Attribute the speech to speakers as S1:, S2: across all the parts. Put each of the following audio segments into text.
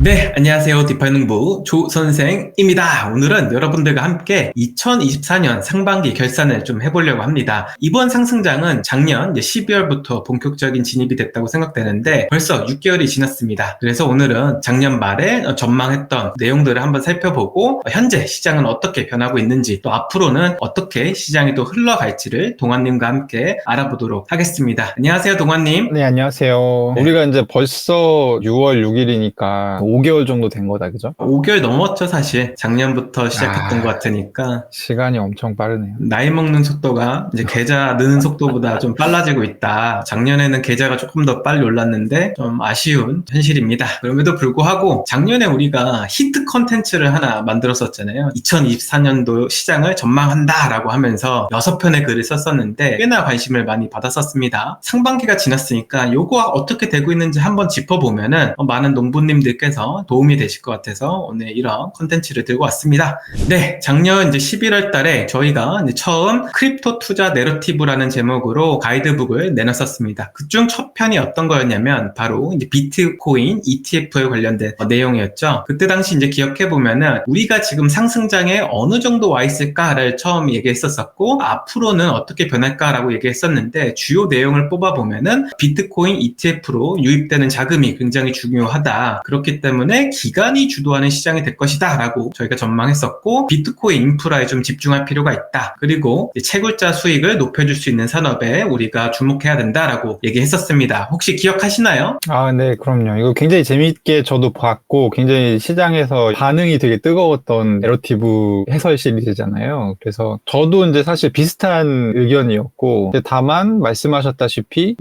S1: 네, 안녕하세요. 디파이능부 조선생입니다. 오늘은 여러분들과 함께 2024년 상반기 결산을 좀 해보려고 합니다. 이번 상승장은 작년 12월부터 본격적인 진입이 됐다고 생각되는데 벌써 6개월이 지났습니다. 그래서 오늘은 작년 말에 전망했던 내용들을 한번 살펴보고 현재 시장은 어떻게 변하고 있는지 또 앞으로는 어떻게 시장이 또 흘러갈지를 동환님과 함께 알아보도록 하겠습니다. 안녕하세요, 동환님.
S2: 네, 안녕하세요.
S1: 네.
S2: 우리가 이제 벌써 6월 6일이니까 5개월 정도 된 거다, 그죠?
S1: 5개월 넘었죠, 사실. 작년부터 시작했던 것
S2: 아,
S1: 같으니까.
S2: 시간이 엄청 빠르네요.
S1: 나이 먹는 속도가 이제 계좌 느는 속도보다 좀 빨라지고 있다. 작년에는 계좌가 조금 더 빨리 올랐는데 좀 아쉬운 현실입니다. 그럼에도 불구하고 작년에 우리가 히트 컨텐츠를 하나 만들었었잖아요. 2024년도 시장을 전망한다라고 하면서 6편의 글을 썼었는데 꽤나 관심을 많이 받았었습니다. 상반기가 지났으니까 요거 어떻게 되고 있는지 한번 짚어보면은 많은 농부님들께서 도움이 되실 것 같아서 오늘 이런 컨텐츠를 들고 왔습니다. 네, 작년 이제 11월 달에 저희가 이제 처음 크립토 투자 내러티브라는 제목으로 가이드북을 내놨었습니다. 그중 첫 편이 어떤 거였냐면 바로 이제 비트코인 ETF에 관련된 내용이었죠. 그때 당시 이제 기억해보면은 우리가 지금 상승장에 어느 정도 와 있을까를 처음 얘기했었었고 앞으로는 어떻게 변할까라고 얘기했었는데 주요 내용을 뽑아보면은 비트코인 ETF로 유입되는 자금이 굉장히 중요하다. 그렇기 때문에 기관이 주도하는 시장이 될 것이다 라고 저희가 전망했었고 비트코인 인프라에 좀 집중할 필요가 있다. 그리고 채굴자 수익을 높여줄 수 있는 산업에 우리가 주목해야 된다라고 얘기했었습니다. 혹시 기억하시나요?
S2: 아, 네, 그럼요. 이거 굉장히 재밌게 저도 봤고, 굉장히 시장에서 반응이 되게 뜨거웠던 내러티브 해설 시리즈잖아요. 그래서 저도 이제 사실 비슷한 의견이었고, 근데 다만 말씀하셨다시피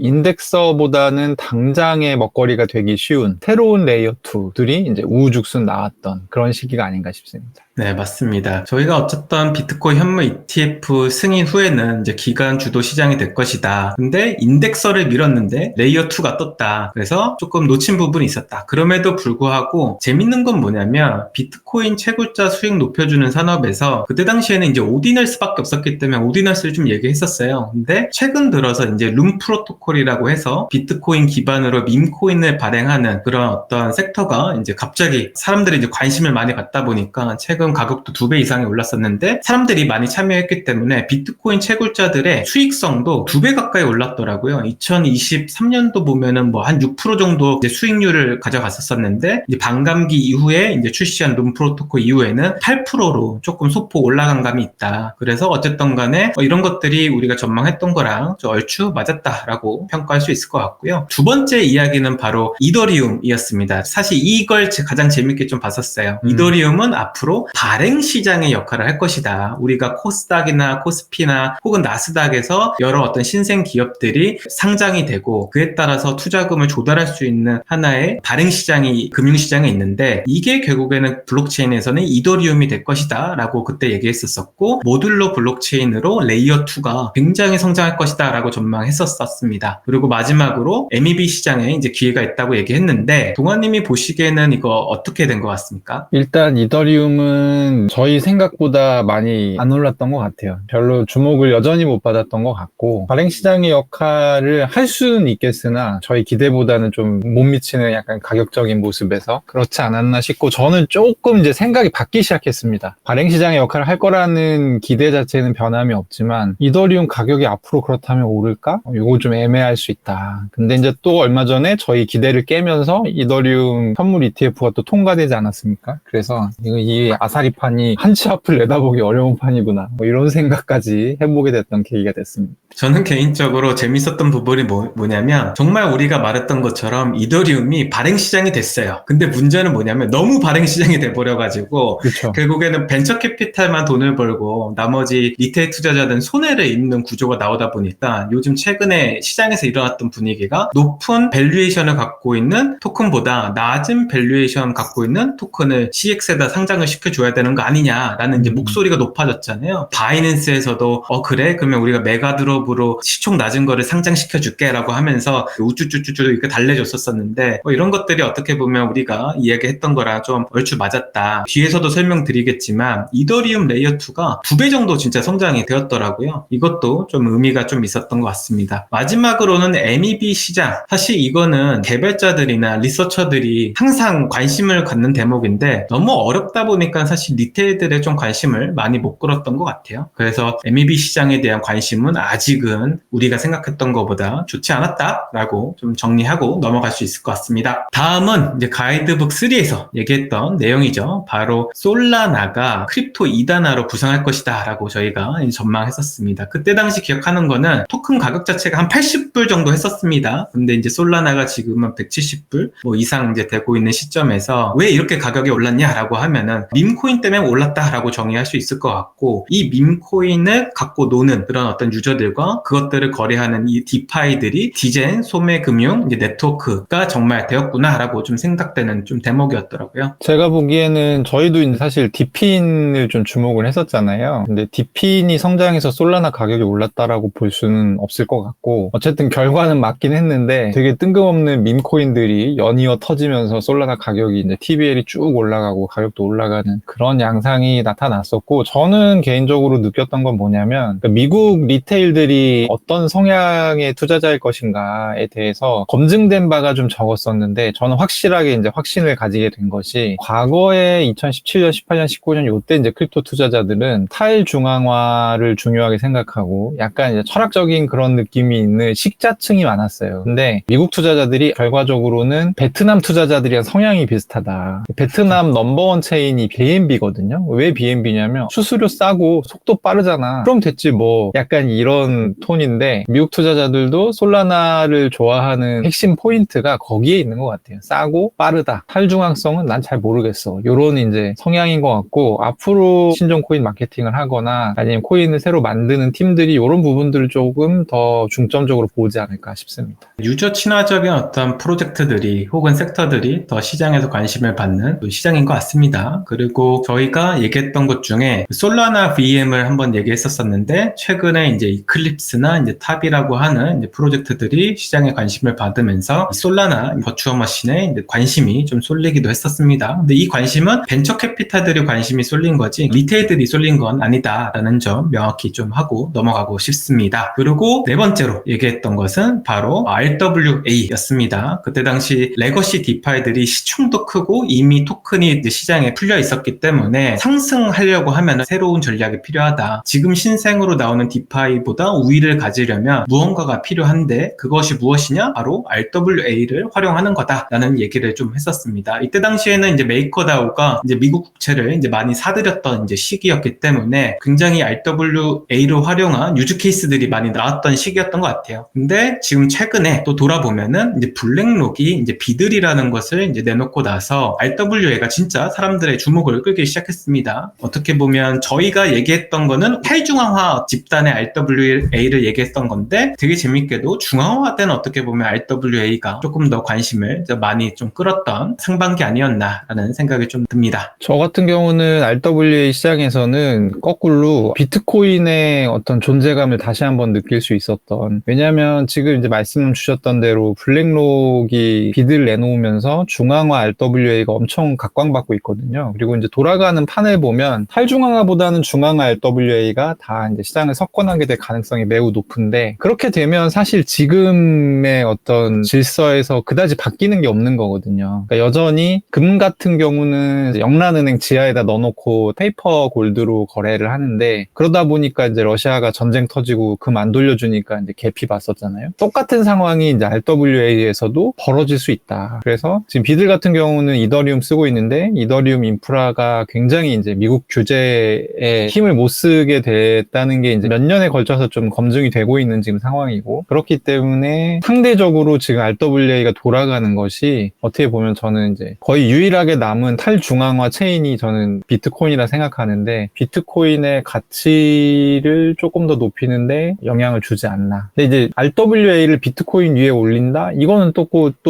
S2: 인덱서보다는 당장의 먹거리가 되기 쉬운 새로운 레이어 2들이 이제 우후죽순 나왔던 그런 시기가 아닌가 싶습니다.
S1: 네, 맞습니다. 저희가 어쨌든 비트코인 현물 ETF 승인 후에는 이제 기관 주도 시장이 될 것이다. 근데 인덱서를 밀었는데 레이어 2가 떴다. 그래서 조금 놓친 부분이 있었다. 그럼에도 불구하고 재밌는 건 뭐냐면 비트코인 채굴자 수익 높여주는 산업에서 그때 당시에는 이제 오디널스밖에 없었기 때문에 오디널스를 좀 얘기했었어요. 근데 최근 들어서 이제 룸 프로토콜이라고 해서 비트코인 기반으로 밈코인을 발행하는 그런 어떤 섹터가 이제 갑자기 사람들이 이제 관심을 많이 갖다 보니까 최근 가격도 2배 이상이 올랐었는데 사람들이 많이 참여했기 때문에 비트코인 채굴자들의 수익성도 2배 가까이 올랐더라고요. 2023년도 보면은 뭐 한 6% 정도 이제 수익률을 가져갔었는데 이제 반감기 이후에 이제 출시한 룸 프로토콜 이후에는 8%로 조금 소폭 올라간 감이 있다. 그래서 어쨌든 간에 이런 것들이 우리가 전망했던 거랑 좀 얼추 맞았다라고 평가할 수 있을 것 같고요. 두 번째 이야기는 바로 이더리움이었습니다. 사실 이걸 가장 재밌게 좀 봤었어요. 이더리움은 앞으로 발행 시장의 역할을 할 것이다. 우리가 코스닥이나 코스피나 혹은 나스닥에서 여러 어떤 신생 기업들이 상장이 되고 그에 따라서 투자금을 조달할 수 있는 하나의 발행 시장이 금융시장에 있는데 이게 결국에는 블록체인에서는 이더리움이 될 것이다 라고 그때 얘기했었고 모듈러 블록체인으로 레이어 2가 굉장히 성장할 것이다 라고 전망했었습니다. 그리고 마지막으로 MEV 시장에 이제 기회가 있다고 얘기했는데 동아님이 보시기에는 이거 어떻게 된 것 같습니까?
S2: 일단 이더리움은 저희 생각보다 많이 안 올랐던 것 같아요. 별로 주목을 여전히 못 받았던 것 같고 발행 시장의 역할을 할 수는 있겠으나 저희 기대보다는 좀 못 미치는 약간 가격적인 모습에서 그렇지 않았나 싶고 저는 조금 이제 생각이 바뀌기 시작했습니다. 발행 시장의 역할을 할 거라는 기대 자체는 변함이 없지만 이더리움 가격이 앞으로 그렇다면 오를까? 이거 좀 애매할 수 있다. 근데 이제 또 얼마 전에 저희 기대를 깨면서 이더리움 선물 ETF가 또 통과되지 않았습니까? 그래서 이 아사리판이 한치 앞을 내다보기 어려운 판이구나. 뭐 이런 생각까지 해보게 됐던 계기가 됐습니다.
S1: 저는 개인적으로 재밌었던 부분이 뭐냐면 정말 우리가 말했던 것처럼 이더리움이 발행 시장이 됐어요. 근데 문제는 뭐냐면 너무 발행 시장이 돼버려가지고
S2: 그렇죠.
S1: 결국에는 벤처 캐피탈만 돈을 벌고 나머지 리테일 투자자들은 손해를 입는 구조가 나오다 보니까 요즘 최근에 시장에서 일어났던 분위기가 높은 밸류에이션을 갖고 있는 토큰보다 낮은 밸류에이션 갖고 있는 토큰을 CX에다 상장을 시켜주고 줘야 되는 거 아니냐라는 이제 목소리가 높아졌잖아요. 바이낸스에서도 그래? 그러면 우리가 메가드롭으로 시총 낮은 거를 상장시켜줄게 라고 하면서 우쭈쭈쭈쭈 이렇게 달래줬었었는데 이런 것들이 어떻게 보면 우리가 이야기했던 거랑 좀 얼추 맞았다. 뒤에서도 설명드리겠지만 이더리움 레이어2가 2배 정도 진짜 성장이 되었더라고요. 이것도 좀 의미가 좀 있었던 것 같습니다. 마지막으로는 MEV 시장. 사실 이거는 개발자들이나 리서처들이 항상 관심을 갖는 대목인데 너무 어렵다 보니까 사실 리테일들의 좀 관심을 많이 못 끌었던 것 같아요. 그래서 MEV 시장에 대한 관심은 아직은 우리가 생각했던 것보다 좋지 않았다라고 좀 정리하고 넘어갈 수 있을 것 같습니다. 다음은 이제 가이드북 3에서 얘기했던 내용이죠. 바로 솔라나가 크립토 2단화로 부상할 것이다 라고 저희가 전망했었습니다. 그때 당시 기억하는 거는 토큰 가격 자체가 한 80불 정도 했었습니다. 근데 이제 솔라나가 지금은 170불 이상 이제 되고 있는 시점에서 왜 이렇게 가격이 올랐냐라고 하면은 밈코인 때문에 올랐다라고 정의할 수 있을 것 같고, 이 밈코인을 갖고 노는 그런 어떤 유저들과 그것들을 거래하는 이 디파이들이 디젠, 소매금융, 이제 네트워크가 정말 되었구나라고 좀 생각되는 좀 대목이었더라고요.
S2: 제가 보기에는 저희도 이제 사실 디핀을 좀 주목을 했었잖아요. 근데 디핀이 성장해서 솔라나 가격이 올랐다라고 볼 수는 없을 것 같고, 어쨌든 결과는 맞긴 했는데 되게 뜬금없는 밈코인들이 연이어 터지면서 솔라나 가격이 이제 TVL이 쭉 올라가고 가격도 올라가는 그런 양상이 나타났었고, 저는 개인적으로 느꼈던 건 뭐냐면 미국 리테일들이 어떤 성향의 투자자일 것인가에 대해서 검증된 바가 좀 적었었는데, 저는 확실하게 이제 확신을 가지게 된 것이, 과거에 2017년, 18년, 19년 요때 이제 크립토 투자자들은 탈중앙화를 중요하게 생각하고 약간 이제 철학적인 그런 느낌이 있는 식자층이 많았어요. 근데 미국 투자자들이 결과적으로는 베트남 투자자들이랑 성향이 비슷하다. 베트남 넘버원 체인이 BNB거든요. 왜 BNB냐면 수수료 싸고 속도 빠르잖아. 그럼 됐지 뭐. 약간 이런 톤인데, 미국 투자자들도 솔라나를 좋아하는 핵심 포인트가 거기에 있는 것 같아요. 싸고 빠르다. 탈중앙성은 난 잘 모르겠어. 요런 이제 성향인 것 같고, 앞으로 신종 코인 마케팅을 하거나 아니면 코인을 새로 만드는 팀들이 이런 부분들을 조금 더 중점적으로 보지 않을까 싶습니다.
S1: 유저 친화적인 어떤 프로젝트들이 혹은 섹터들이 더 시장에서 관심을 받는 시장인 것 같습니다. 그리고 저희가 얘기했던 것 중에 솔라나 VM을 한번 얘기했었는데, 최근에 이제 이클립스나 이제 탑이라고 하는 이제 프로젝트들이 시장에 관심을 받으면서 솔라나 버추어 머신에 이제 관심이 좀 쏠리기도 했었습니다. 근데 이 관심은 벤처 캐피탈들이 관심이 쏠린 거지 리테일들이 쏠린 건 아니다라는 점 명확히 좀 하고 넘어가고 싶습니다. 그리고 네 번째로 얘기했던 것은 바로 RWA였습니다. 그때 당시 레거시 디파이들이 시총도 크고 이미 토큰이 이제 시장에 풀려 있었기 때문에 상승하려고 하면 새로운 전략이 필요하다. 지금 신생으로 나오는 디파이보다 우위를 가지려면 무언가가 필요한데 그것이 무엇이냐? 바로 RWA를 활용하는 거다라는 얘기를 좀 했었습니다. 이때 당시에는 이제 메이커다오가 이제 미국 국채를 이제 많이 사들였던 이제 시기였기 때문에 굉장히 RWA를 활용한 유즈 케이스들이 많이 나왔던 시기였던 것 같아요. 근데 지금 최근에 또 돌아보면은 이제 블랙록이 이제 비들이라는 것을 이제 내놓고 나서 RWA가 진짜 사람들의 주목을 끌기 시작했습니다. 어떻게 보면 저희가 얘기했던 거는 탈중앙화 집단의 RWA를 얘기했던 건데, 되게 재밌게도 중앙화된 어떻게 보면 RWA가 조금 더 관심을 많이 좀 끌었던 상반기 아니었나라는 생각이 좀 듭니다.
S2: 저 같은 경우는 RWA 시장에서는 거꾸로 비트코인의 어떤 존재감을 다시 한번 느낄 수 있었던, 왜냐하면 지금 이제 말씀 주셨던 대로 블랙록이 비드를 내놓으면서 중앙화 RWA가 엄청 각광받고 있거든요. 그리고 이제 돌아가는 판을 보면 탈중앙화보다는 중앙화 RWA가 다 이제 시장을 석권하게 될 가능성이 매우 높은데, 그렇게 되면 사실 지금의 어떤 질서에서 그다지 바뀌는 게 없는 거거든요. 그러니까 여전히 금 같은 경우는 영란은행 지하에다 넣어놓고 페이퍼 골드로 거래를 하는데, 그러다 보니까 이제 러시아가 전쟁 터지고 금 안 돌려주니까 이제 개피 봤었잖아요. 똑같은 상황이 이제 RWA에서도 벌어질 수 있다. 그래서 지금 비들 같은 경우는 이더리움 쓰고 있는데, 이더리움 인프라가 굉장히 이제 미국 규제에 힘을 못 쓰게 됐다는 게 이제 몇 년에 걸쳐서 좀 검증이 되고 있는 지금 상황이고, 그렇기 때문에 상대적으로 지금 RWA가 돌아가는 것이 어떻게 보면 저는 이제 거의 유일하게 남은 탈중앙화 체인이 저는 비트코인이라 생각하는데, 비트코인의 가치를 조금 더 높이는데 영향을 주지 않나. 근데 이제 RWA를 비트코인 위에 올린다? 이거는 또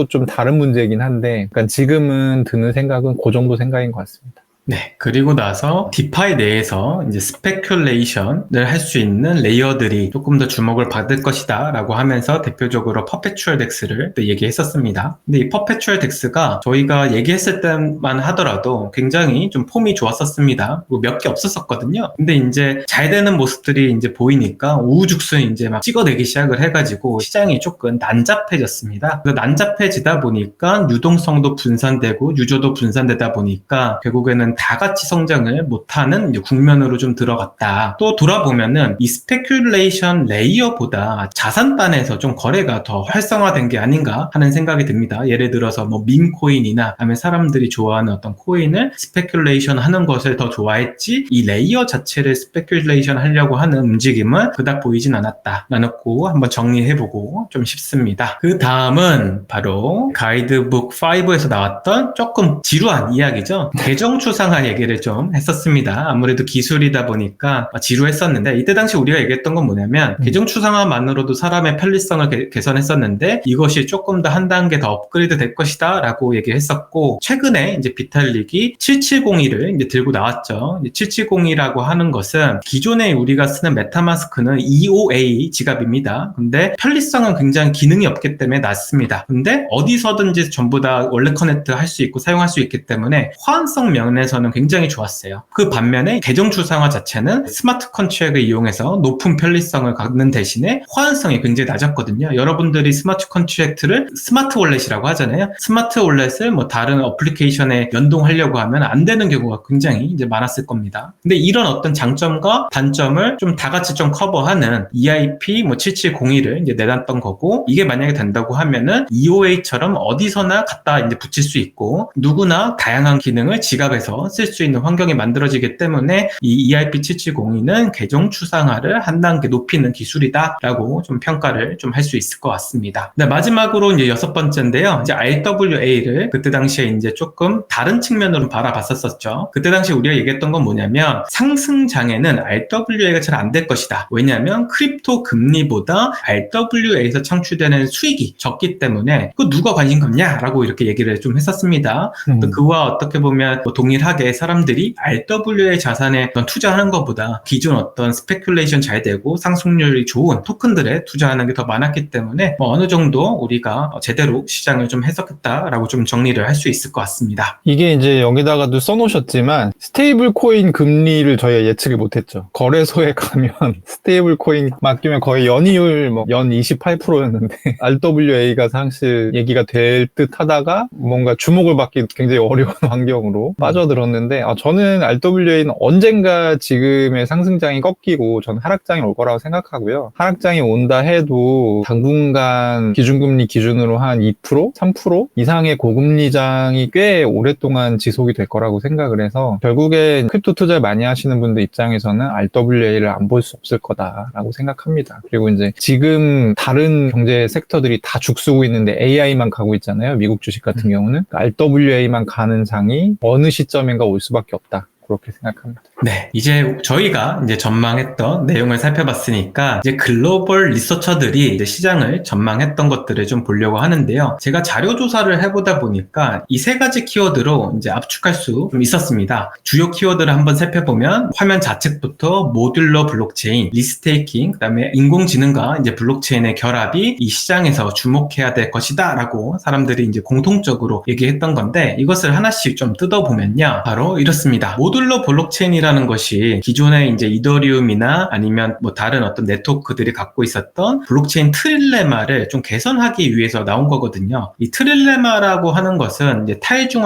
S2: 좀 다른 문제이긴 한데, 그러니까 지금은 드는 생각은 그 정도 생각인 것 같습니다.
S1: 네. 그리고 나서 디파이 내에서 이제 스페큘레이션을 할 수 있는 레이어들이 조금 더 주목을 받을 것이다 라고 하면서 대표적으로 퍼페추얼 덱스를 또 얘기했었습니다. 근데 이 퍼페추얼 덱스가 저희가 얘기했을 때만 하더라도 굉장히 좀 폼이 좋았었습니다. 몇 개 없었었거든요. 근데 이제 잘 되는 모습들이 이제 보이니까 우후죽순 이제 막 찍어내기 시작을 해가지고 시장이 조금 난잡해졌습니다. 그래서 난잡해지다 보니까 유동성도 분산되고 유저도 분산되다 보니까 결국에는 다 같이 성장을 못하는 이제 국면으로 좀 들어갔다. 또 돌아보면은 이 스페큘레이션 레이어보다 자산반에서 좀 거래가 더 활성화된 게 아닌가 하는 생각이 듭니다. 예를 들어서 뭐 밈코인이나 아니면 사람들이 좋아하는 어떤 코인을 스페큘레이션 하는 것을 더 좋아했지 이 레이어 자체를 스페큘레이션 하려고 하는 움직임은 그닥 보이진 않았다 라는 거 한번 정리해보고 좀 싶습니다. 그 다음은 바로 가이드북 5에서 나왔던 조금 지루한 이야기죠. 계정 추상화 얘기를 좀 했었습니다. 아무래도 기술이다 보니까 지루했었는데 이때 당시 우리가 얘기했던 건 뭐냐면 계정 추상화만으로도 사람의 편리성을 개선했었는데 이것이 조금 더 한 단계 더 업그레이드 될 것이다 라고 얘기했었고 최근에 이제 비탈릭이 7702를 이제 들고 나왔죠. 7702라고 하는 것은 기존에 우리가 쓰는 메타마스크는 EOA 지갑입니다. 근데 편리성은 굉장히 기능이 없기 때문에 낮습니다. 근데 어디서든지 전부 다 원래 커넥트 할 수 있고 사용할 수 있기 때문에 호환성 면에서는 굉장히 좋았어요. 그 반면에 계정 추상화 자체는 스마트 컨트랙을 이용해서 높은 편리성을 갖는 대신에 호환성이 굉장히 낮았거든요. 여러분들이 스마트 컨트랙트를 스마트 월렛이라고 하잖아요. 스마트 월렛을 뭐 다른 어플리케이션에 연동하려고 하면 안 되는 경우가 굉장히 이제 많았을 겁니다. 근데 이런 어떤 장점과 단점을 좀 다 같이 좀 커버하는 EIP 뭐 7702를 이제 내놨던 거고 이게 만약에 된다고 하면은 EOA처럼 어디서나 갖다 이제 붙일 수 있고 누구나 다양한 기능을 지갑에서 쓸 수 있는 환경이 만들어지기 때문에 이 EIP7702는 계정 추상화를 한 단계 높이는 기술이다라고 좀 평가를 좀 할 수 있을 것 같습니다. 네, 마지막으로 이제 6번째인데요. 이제 RWA를 그때 당시에 이제 조금 다른 측면으로 바라봤었죠. 그때 당시 우리가 얘기했던 건 뭐냐면 상승장에는 RWA가 잘 안 될 것이다. 왜냐하면 크립토 금리보다 RWA에서 창출되는 수익이 적기 때문에 그 누가 관심 갖냐라고 이렇게 얘기를 좀 했었습니다. 그와 어떻게 보면 뭐 동일하게 사람들이 RWA 자산에 투자하는 것보다 기존 어떤 스페큘레이션 잘 되고 상승률이 좋은 토큰들에 투자하는 게 더 많았기 때문에 뭐 어느 정도 우리가 제대로 시장을 좀 해석했다라고 좀 정리를 할 수 있을 것 같습니다.
S2: 이게 이제 여기다가도 써놓으셨지만 스테이블 코인 금리를 저희가 예측을 못했죠. 거래소에 가면 스테이블 코인 맡기면 거의 연이율 뭐 연 28%였는데 RWA가 사실 얘기가 될 듯 하다가 뭔가 주목을 받기 굉장히 어려운 환경으로 빠져들었는데 저는 RWA는 언젠가 지금의 상승장이 꺾이고 저는 하락장이 올 거라고 생각하고요. 하락장이 온다 해도 당분간 기준금리 기준으로 한 2%, 3% 이상의 고금리장이 꽤 오랫동안 지속이 될 거라고 생각을 해서 결국에 크립토 투자를 많이 하시는 분들 입장에서는 RWA를 안 볼 수 없을 거다라고 생각합니다. 그리고 이제 지금 다른 경제 섹터들이 다 죽쓰고 있는데 AI만 가고 있잖아요. 미국 주식 같은 경우는 RWA만 가는 장이 어느 시점인가 올 수밖에 없다. 그렇게 생각합니다.
S1: 네, 이제 저희가 이제 전망했던 내용을 살펴봤으니까 이제 글로벌 리서처들이 이제 시장을 전망했던 것들을 좀 보려고 하는데요. 제가 자료 조사를 해보다 보니까 이 세 가지 키워드로 이제 압축할 수 좀 있었습니다. 주요 키워드를 한번 살펴보면 화면 좌측부터 모듈러 블록체인, 리스테이킹, 그다음에 인공지능과 이제 블록체인의 결합이 이 시장에서 주목해야 될 것이다라고 사람들이 이제 공통적으로 얘기했던 건데 이것을 하나씩 좀 뜯어보면요, 바로 이렇습니다. 모듈러 블록체인이라는 것이 기존의 이제 이더리움이나 아니면 뭐 다른 어떤 네트워크들이 갖고 있었던 블록체인 트릴레마를 좀 개선하기 위해서 나온 거거든요. 이 트릴레마라고 하는 것은 이제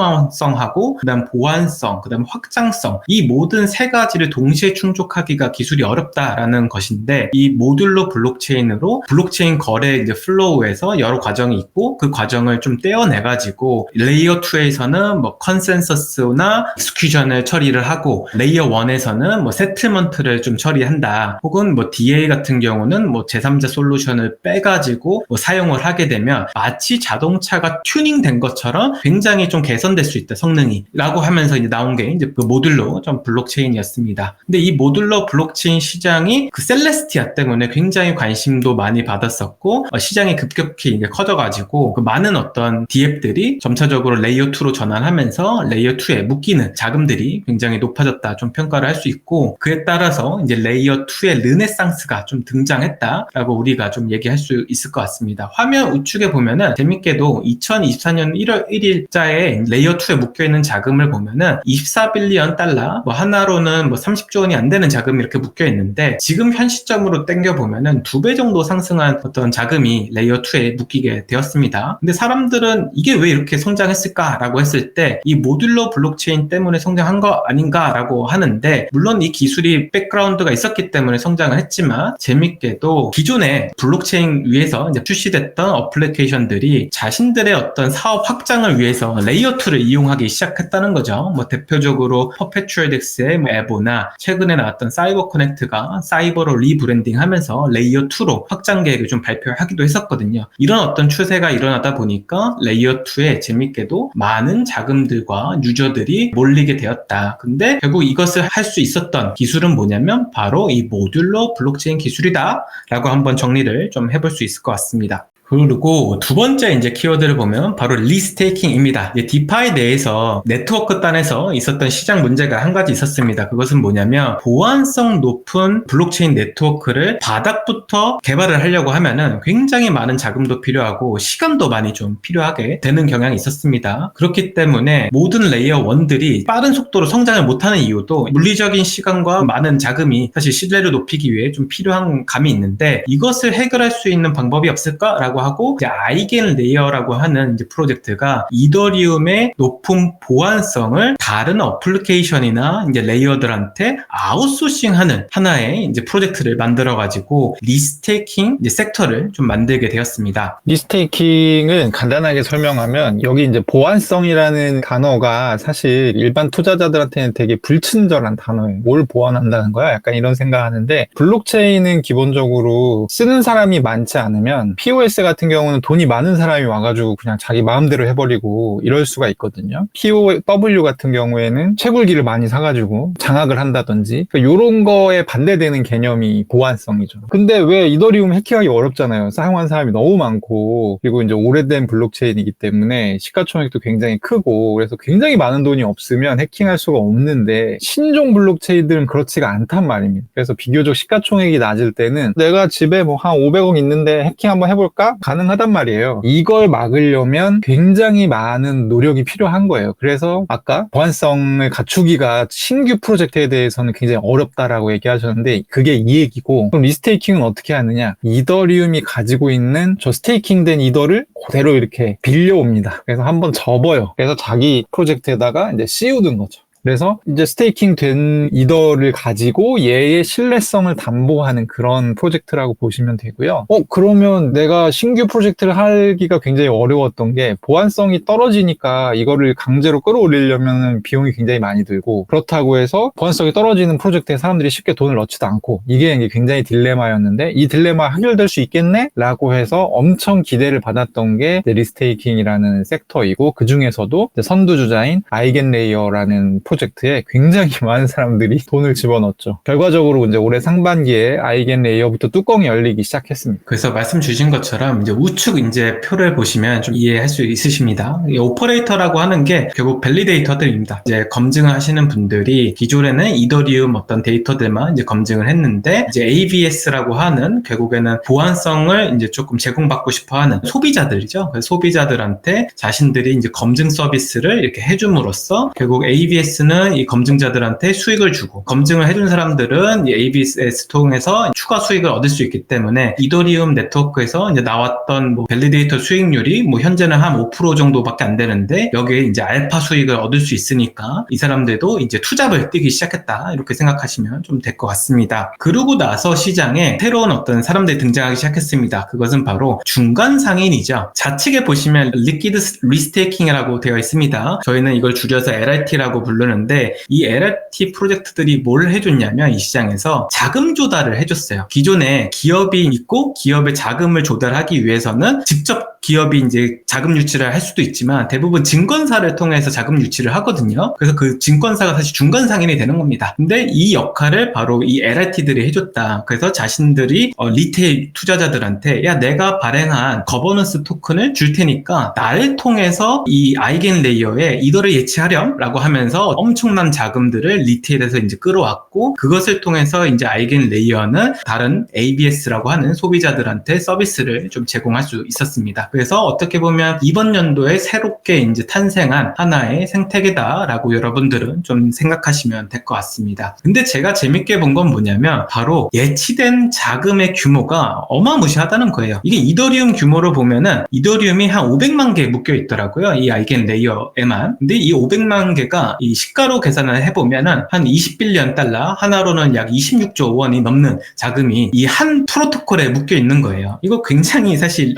S1: 탈중앙성하고 그다음 보안성, 그다음 확장성 이 모든 세 가지를 동시에 충족하기가 기술이 어렵다라는 것인데 이 모듈러 블록체인으로 블록체인 거래 이제 플로우에서 여러 과정이 있고 그 과정을 좀 떼어내 가지고 레이어 2에서는 뭐 컨센서스나 익스큐션을 처리를 하고 레이어 1에서는 뭐 세틀먼트를 좀 처리한다. 혹은 뭐 DA 같은 경우는 뭐 제3자 솔루션을 빼가지고 뭐 사용을 하게 되면 마치 자동차가 튜닝된 것처럼 굉장히 좀 개선될 수 있다, 성능이. 라고 하면서 이제 나온 게 이제 그 모듈러 좀 블록체인이었습니다. 근데 이 모듈러 블록체인 시장이 그 셀레스티아 때문에 굉장히 관심도 많이 받았었고, 시장이 급격히 이제 커져가지고 그 많은 어떤 DApp들이 점차적으로 레이어 2로 전환하면서 레이어 2에 묶이는 자금들이 굉장히 높아졌다, 좀 평가를 할 수 있고, 그에 따라서 이제 레이어 2의 르네상스가 좀 등장했다라고 우리가 좀 얘기할 수 있을 것 같습니다. 화면 우측에 보면은 재밌게도 2024년 1월 1일자에 레이어 2에 묶여있는 자금을 보면은 24빌리언 달러, 뭐 하나로는 뭐 30조 원이 안 되는 자금이 이렇게 묶여있는데, 지금 현 시점으로 땡겨보면은 2배 정도 상승한 어떤 자금이 레이어 2에 묶이게 되었습니다. 근데 사람들은 이게 왜 이렇게 성장했을까라고 했을 때 이 모듈러 블록체인 때문에 성장한 거 아닌가라고 하는데, 물론 이 기술이 백그라운드가 있었기 때문에 성장을 했지만, 재밌게도 기존에 블록체인 위에서 이제 출시됐던 어플리케이션들이 자신들의 어떤 사업 확장을 위해서 레이어 2를 이용하기 시작했다는 거죠. 뭐 대표적으로 퍼페추얼 덱스의 뭐 에보나 최근에 나왔던 사이버 커넥트가 사이버로 리브랜딩 하면서 레이어 2로 확장 계획을 좀 발표하기도 했었거든요. 이런 어떤 추세가 일어나다 보니까 레이어 2에 재밌게도 많은 자금들과 유저들이 몰리게 되었다. 근데 결국 이것을 할 수 있었던 기술은 뭐냐면 바로 이 모듈러 블록체인 기술이다 라고 한번 정리를 좀 해볼 수 있을 것 같습니다. 그리고 두 번째 이제 키워드를 보면 바로 리스테이킹입니다. 디파이 내에서 네트워크 단에서 있었던 시장 문제가 한 가지 있었습니다. 그것은 뭐냐면 보안성 높은 블록체인 네트워크를 바닥부터 개발을 하려고 하면은 굉장히 많은 자금도 필요하고 시간도 많이 좀 필요하게 되는 경향이 있었습니다. 그렇기 때문에 모든 레이어 1들이 빠른 속도로 성장을 못하는 이유도 물리적인 시간과 많은 자금이 사실 신뢰를 높이기 위해 좀 필요한 감이 있는데, 이것을 해결할 수 있는 방법이 없을까라고 하고 이제 아이겐 레이어라고 하는 이제 프로젝트가 이더리움의 높은 보안성을 다른 어플리케이션이나 이제 레이어들한테 아웃소싱하는 하나의 이제 프로젝트를 만들어가지고 리스테이킹 이제 섹터를 좀 만들게 되었습니다.
S2: 리스테이킹은 간단하게 설명하면, 여기 이제 보안성이라는 단어가 사실 일반 투자자들한테는 되게 불친절한 단어예요. 뭘 보완한다는 거야? 약간 이런 생각하는데, 블록체인은 기본적으로 쓰는 사람이 많지 않으면 POS 같은 경우는 돈이 많은 사람이 와가지고 그냥 자기 마음대로 해버리고 이럴 수가 있거든요. POW 같은 경우에는 채굴기를 많이 사가지고 장악을 한다든지, 그러니까 이런 거에 반대되는 개념이 보안성이죠. 근데 왜 이더리움 해킹하기 어렵잖아요. 사용한 사람이 너무 많고, 그리고 이제 오래된 블록체인이기 때문에 시가총액도 굉장히 크고, 그래서 굉장히 많은 돈이 없으면 해킹할 수가 없는데, 신종 블록체인들은 그렇지가 않단 말입니다. 그래서 비교적 시가총액이 낮을 때는 내가 집에 뭐 한 500억 있는데 해킹 한번 해볼까? 가능하단 말이에요. 이걸 막으려면 굉장히 많은 노력이 필요한 거예요. 그래서 아까 보안성을 갖추기가 신규 프로젝트에 대해서는 굉장히 어렵다라고 얘기하셨는데, 그게 이 얘기고, 그럼 리스테이킹은 어떻게 하느냐? 이더리움이 가지고 있는 저 스테이킹된 이더를 그대로 이렇게 빌려옵니다. 그래서 한번 접어요. 그래서 자기 프로젝트에다가 이제 씌우는 거죠. 그래서 이제 스테이킹 된 이더를 가지고 얘의 신뢰성을 담보하는 그런 프로젝트라고 보시면 되고요. 그러면 내가 신규 프로젝트를 하기가 굉장히 어려웠던 게, 보안성이 떨어지니까 이거를 강제로 끌어올리려면 비용이 굉장히 많이 들고, 그렇다고 해서 보안성이 떨어지는 프로젝트에 사람들이 쉽게 돈을 넣지도 않고, 이게 굉장히 딜레마였는데, 이 딜레마 해결될 수 있겠네? 라고 해서 엄청 기대를 받았던 게 리스테이킹이라는 섹터이고, 그 중에서도 선두주자인 아이겐레이어라는 프로젝트에 굉장히 많은 사람들이 돈을 집어넣었죠. 결과적으로 이제 올해 상반기에 아이겐 레이어부터 뚜껑이 열리기 시작했습니다.
S1: 그래서 말씀 주신 것처럼 이제 우측 이제 표를 보시면 좀 이해할 수 있으십니다. 이 오퍼레이터라고 하는 게 결국 밸리데이터들입니다. 이제 검증을 하시는 분들이 기존에는 이더리움 어떤 데이터들만 이제 검증을 했는데, 이제 ABS라고 하는 결국에는 보안성을 이제 조금 제공받고 싶어 하는 소비자들이죠. 그래서 소비자들한테 자신들이 이제 검증 서비스를 이렇게 해줌으로써 결국 ABS는 이 검증자들한테 수익을 주고, 검증을 해준 사람들은 이 ABS 통해서 추가 수익을 얻을 수 있기 때문에 이더리움 네트워크에서 이제 나왔던 뭐 밸리데이터 수익률이 뭐 현재는 한 5% 정도밖에 안 되는데, 여기에 이제 알파 수익을 얻을 수 있으니까 이 사람들도 이제 투잡을 뛰기 시작했다, 이렇게 생각하시면 좀 될 것 같습니다. 그러고 나서 시장에 새로운 어떤 사람들이 등장하기 시작했습니다. 그것은 바로 중간 상인이죠. 좌측에 보시면 리퀴드 리스테이킹이라고 되어 있습니다. 저희는 이걸 줄여서 LRT라고 부르는 되는데 이 LRT 프로젝트들이 뭘 해줬냐면 이 시장에서 자금 조달을 해줬어요. 기존에 기업이 있고 기업의 자금을 조달하기 위해서는 직접 기업이 이제 자금 유치를 할 수도 있지만 대부분 증권사를 통해서 자금 유치를 하거든요. 그래서 그 증권사가 사실 중간 상인이 되는 겁니다. 근데 이 역할을 바로 이 LRT들이 해줬다. 그래서 자신들이 리테일 투자자들한테 야 내가 발행한 거버넌스 토큰을 줄 테니까 나를 통해서 이 아이겐 레이어에 이더를 예치하렴 라고 하면서 엄청난 자금들을 리테일에서 이제 끌어왔고 그것을 통해서 이제 아이겐 레이어는 다른 ABS라고 하는 소비자들한테 서비스를 좀 제공할 수 있었습니다. 그래서 어떻게 보면 이번 연도에 새롭게 이제 탄생한 하나의 생태계다라고 여러분들은 좀 생각하시면 될 것 같습니다. 근데 제가 재밌게 본 건 뭐냐면 바로 예치된 자금의 규모가 어마무시하다는 거예요. 이게 이더리움 규모로 보면은 이더리움이 한 500만 개 묶여 있더라고요. 이 아이겐 레이어에만. 근데 이 500만 개가 이 시가로 계산을 해보면은 한 20빌리언 달러, 하나로는 약 26조 원이 넘는 자금이 이 한 프로토콜에 묶여 있는 거예요. 이거 굉장히 사실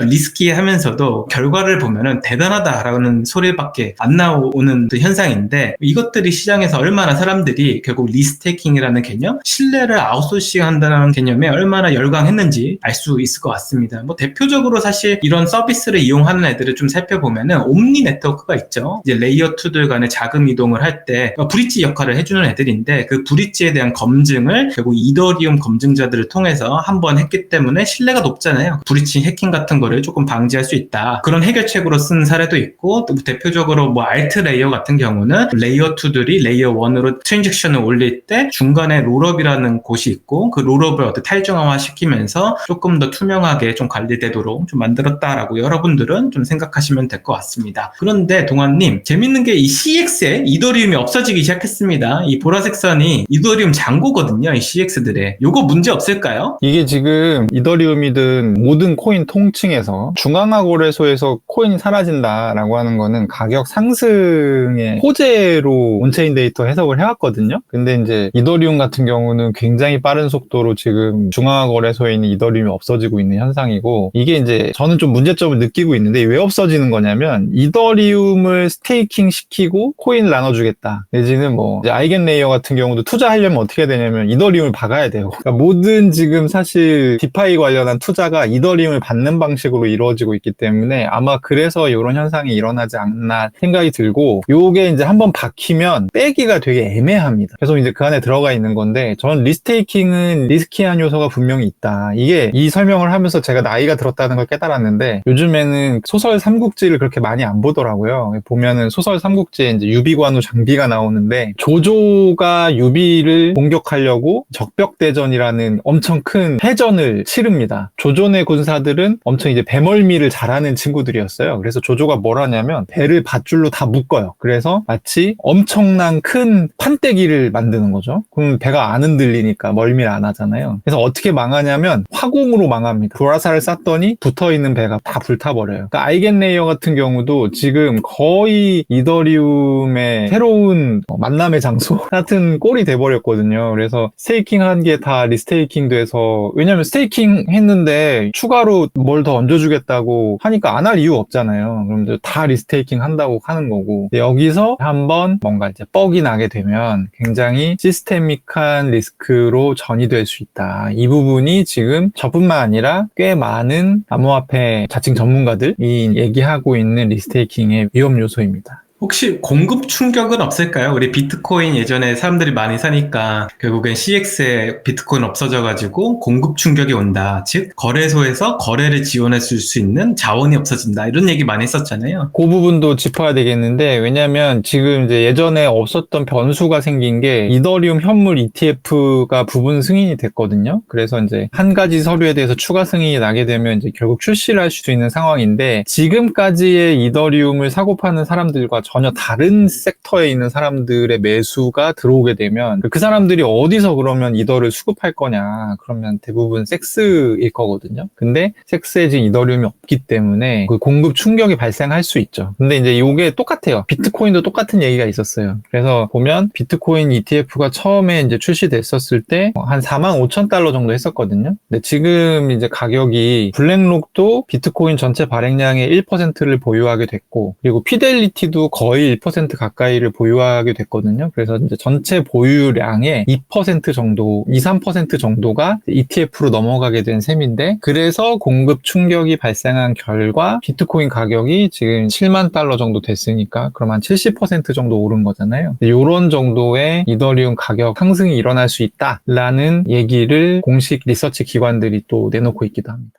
S1: 리스키하면서도 결과를 보면은 대단하다라는 소리밖에 안 나오는 그 현상인데 이것들이 시장에서 얼마나 사람들이 결국 리스테이킹이라는 개념, 신뢰를 아웃소싱 한다는 개념에 얼마나 열광했는지 알 수 있을 것 같습니다. 뭐 대표적으로 사실 이런 서비스를 이용하는 애들을 좀 살펴보면은 옴니 네트워크가 있죠. 이제 레이어 2들 간의 자금 이동을 할 때 브릿지 역할을 해주는 애들인데 그 브릿지에 대한 검증을 결국 이더리움 검증자들을 통해서 한번 했기 때문에 신뢰가 높잖아요. 브릿지 해킹 같은 거를 조금 방지할 수 있다. 그런 해결책으로 쓴 사례도 있고 또 대표적으로 뭐 알트 레이어 같은 경우는 레이어 2들이 레이어 1으로 트랜잭션을 올릴 때 중간에 롤업이라는 곳이 있고 그 롤업을 어떻게 탈중앙화 시키면서 조금 더 투명하게 좀 관리되도록 좀 만들었다라고 여러분들은 좀 생각하시면 될 것 같습니다. 그런데 동환님 재밌는 게 이 CX에 이더리움이 없어지기 시작했습니다. 이 보라색 선이 이더리움 잔고거든요. 이 CX들에. 요거 문제 없을까요?
S2: 이게 지금 이더리움이든 모든 코인 통칭에서 중앙화 거래소에서 코인이 사라진다라고 하는 거는 가격 상승의 호재로 온체인 데이터 해석을 해왔거든요. 근데 이제 이더리움 같은 경우는 굉장히 빠른 속도로 지금 중앙화 거래소에 있는 이더리움이 없어지고 있는 현상이고 이게 이제 저는 좀 문제점을 느끼고 있는데 왜 없어지는 거냐면 이더리움을 스테이킹 시키고 코인을 나눠주겠다. 내지는 뭐 이제 아이겐 레이어 같은 경우도 투자하려면 어떻게 되냐면 이더리움을 박아야 돼요. 그러니까 모든 지금 사실 디파이 관련한 투자가 이더리움을 받는 방식으로 이루어지고 있기 때문에 아마 그래서 이런 현상이 일어나지 않나 생각이 들고 요게 이제 한번 박히면 빼기가 되게 애매합니다. 계속 이제 그 안에 들어가 있는 건데 저는 리스테이킹은 리스키한 요소가 분명히 있다. 이게 이 설명을 하면서 제가 나이가 들었다는 걸 깨달았는데 요즘에는 소설 삼국지를 그렇게 많이 안 보더라고요. 보면은 소설 삼국지에 이제 유비관우 장비가 나오는데 조조가 유비를 공격하려고 적벽대전이라는 엄청 큰 해전을 치릅니다. 조조의 군사들은 엄청 이제 배멀미를 잘하는 친구들이었어요. 그래서 조조가 뭘 하냐면 배를 밧줄로 다 묶어요. 그래서 마치 엄청난 큰 판때기를 만드는 거죠. 그럼 배가 안 흔들리니까 멀미를 안 하잖아요. 그래서 어떻게 망하냐면 화공으로 망합니다. 보라살을 쐈더니 붙어있는 배가 다 불타버려요. 그러니까 아이겐 레이어 같은 경우도 지금 거의 이더리움의 새로운 만남의 장소 같은 꼴이 돼버렸거든요. 그래서 스테이킹 한 게 다 리스테이킹 돼서 왜냐면 스테이킹 했는데 추가로 뭘 더 얹어주겠다고 하니까 안 할 이유 없잖아요. 그럼 다 리스테이킹 한다고 하는 거고 여기서 한번 뭔가 이제 뻑이 나게 되면 굉장히 시스테믹한 리스크로 전이될 수 있다. 이 부분이 지금 저뿐만 아니라 꽤 많은 암호화폐 자칭 전문가들이 얘기하고 있는 리스테이킹의 위험 요소입니다.
S1: 혹시 공급 충격은 없을까요? 우리 비트코인 예전에 사람들이 많이 사니까 결국엔 CX에 비트코인 없어져가지고 공급 충격이 온다. 즉 거래소에서 거래를 지원해 줄 수 있는 자원이 없어진다. 이런 얘기 많이 했었잖아요.
S2: 그 부분도 짚어야 되겠는데 왜냐면 지금 이제 예전에 없었던 변수가 생긴 게 이더리움 현물 ETF가 부분 승인이 됐거든요. 그래서 이제 한 가지 서류에 대해서 추가 승인이 나게 되면 이제 결국 출시를 할 수 있는 상황인데 지금까지의 이더리움을 사고 파는 사람들과 전혀 다른 섹터에 있는 사람들의 매수가 들어오게 되면 그 사람들이 어디서 그러면 이더를 수급할 거냐 그러면 대부분 섹스일 거거든요. 근데 섹스에 지금 이더리움이 없기 때문에 그 공급 충격이 발생할 수 있죠. 근데 이제 이게 똑같아요. 비트코인도 똑같은 얘기가 있었어요. 그래서 보면 비트코인 ETF가 처음에 이제 출시됐었을 때 한 45,000달러 정도 했었거든요. 근데 지금 이제 가격이 블랙록도 비트코인 전체 발행량의 1%를 보유하게 됐고 그리고 피델리티도 거의 1% 가까이를 보유하게 됐거든요. 그래서 이제 전체 보유량의 2% 정도, 2, 3% 정도가 ETF로 넘어가게 된 셈인데, 그래서 공급 충격이 발생한 결과 비트코인 가격이 지금 7만 달러 정도 됐으니까 그럼 한 70% 정도 오른 거잖아요. 이런 정도의 이더리움 가격 상승이 일어날 수 있다라는 얘기를 공식 리서치 기관들이 또 내놓고 있기도 합니다.